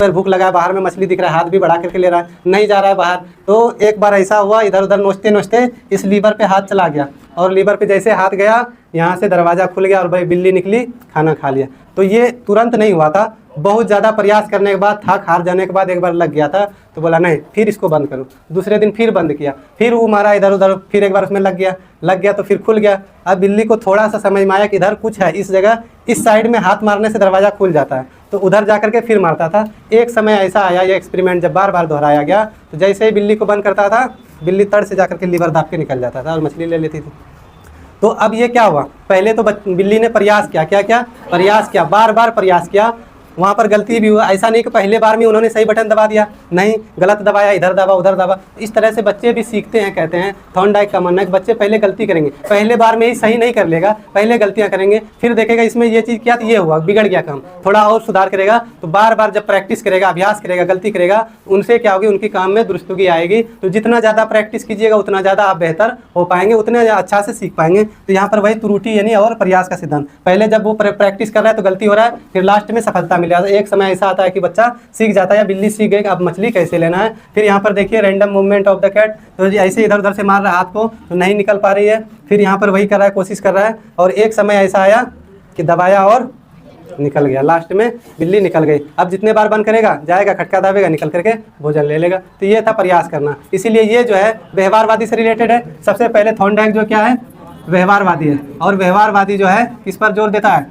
फिर भूख लगा है, बाहर में मछली दिख रहा है, हाथ भी बढ़ा करके ले रहा है, नहीं जा रहा है बाहर। तो एक बार ऐसा हुआ, इधर उधर नोचते नोचते इस लीवर पे हाथ चला गया, और लीवर पे जैसे हाथ गया यहाँ से दरवाज़ा खुल गया और भाई बिल्ली निकली, खाना खा लिया। तो ये तुरंत नहीं हुआ था, बहुत ज़्यादा प्रयास करने के बाद, थक हार जाने के बाद एक बार लग गया था। तो बोला नहीं, फिर इसको बंद करो। दूसरे दिन फिर बंद किया, फिर वो मारा इधर उधर, फिर एक बार उसमें लग गया तो फिर खुल गया। अब बिल्ली को थोड़ा सा समझ में आया कि इधर कुछ है, इस जगह इस साइड में हाथ मारने से दरवाज़ा खुल जाता है, तो उधर जा करके फिर मारता था। एक समय ऐसा आया, ये एक्सपेरिमेंट जब बार बार दोहराया गया, तो जैसे ही बिल्ली को बंद करता था, बिल्ली तड़ से जा करके लीवर दाब के निकल जाता था और मछली ले लेती थी। तो अब ये क्या हुआ, पहले तो बिल्ली ने प्रयास किया, क्या प्रयास किया, बार बार प्रयास किया, वहाँ पर गलती भी हुआ। ऐसा नहीं कि पहले बार में उन्होंने सही बटन दबा दिया, नहीं, गलत दबाया, इधर दबा उधर दबा। इस तरह से बच्चे भी सीखते हैं। कहते हैं थॉर्नडाइक का मानना है कि बच्चे पहले गलती करेंगे, पहले बार में ही सही नहीं कर लेगा, पहले गलतियाँ करेंगे, फिर देखेगा इसमें ये चीज़ किया तो ये हुआ, बिगड़ गया काम, थोड़ा और सुधार करेगा। तो बार बार जब प्रैक्टिस करेगा, अभ्यास करेगा, गलती करेगा, उनसे क्या होगी, उनकी काम में दुरुस्तगी आएगी। तो जितना ज़्यादा प्रैक्टिस कीजिएगा उतना ज़्यादा आप बेहतर हो पाएंगे, उतने अच्छा से सीख पाएंगे। तो यहाँ पर वही त्रुटि यानी और प्रयास का सिद्धांत, पहले जब वो प्रैक्टिस कर रहा है तो गलती हो रहा है, फिर लास्ट में सफलता मिल जाता है। एक समय आता है कि बच्चा सीख जाता है, या बिल्ली सीख गई कि अब मछली कैसे लेना है। फिर यहाँ पर देखिए random movement of the cat, तो ऐसे इधर उधर से मार रहा है हाथ को, तो नहीं निकल पा रही है। फिर यहाँ पर वही कर रहा है, कोशिश कर रहा है, और एक समय ऐसा आया कि दबाया और निकल गया, लास्ट में बिल्ली निकल गई। अब जितने बार बंद करेगा, जाएगा, खटका दाबेगा, निकल करके भोजन ले लेगा। तो ये था प्रयास करना। इसीलिए ये जो है व्यवहारवादी से रिलेटेड है। सबसे पहले थॉर्नडाइक जो क्या है, व्यवहारवादी है, और व्यवहारवादी जो है किस पर जोर देता है,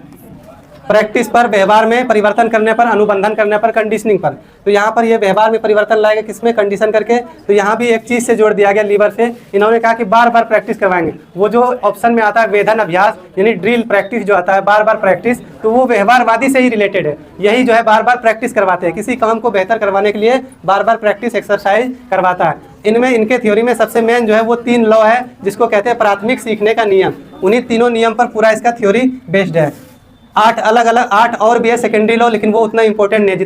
प्रैक्टिस पर, व्यवहार में परिवर्तन करने पर, अनुबंधन करने पर, कंडीशनिंग पर। तो यहाँ पर ये व्यवहार में परिवर्तन लाएगा, किसमें, कंडीशन करके। तो यहाँ भी एक चीज़ से जोड़ दिया गया, लीवर से। इन्होंने कहा कि बार बार प्रैक्टिस करवाएंगे। वो जो ऑप्शन में आता है वेधन अभ्यास यानी ड्रिल प्रैक्टिस जो आता है, बार बार प्रैक्टिस, तो वो व्यवहारवादी से ही रिलेटेड है। यही जो है बार बार प्रैक्टिस करवाते हैं, किसी काम को बेहतर करवाने के लिए बार बार प्रैक्टिस एक्सरसाइज करवाता है। इनमें, इनके थ्योरी में सबसे मेन जो है वो 3 लॉ है, जिसको कहते हैं प्राथमिक सीखने का नियम। उन्हीं तीनों नियम पर पूरा इसका थ्योरी बेस्ड है। 8 अलग अलग 8 और भी है सेकेंडरी लॉ, लेकिन वो उतना इंपॉर्टेंट नहीं है।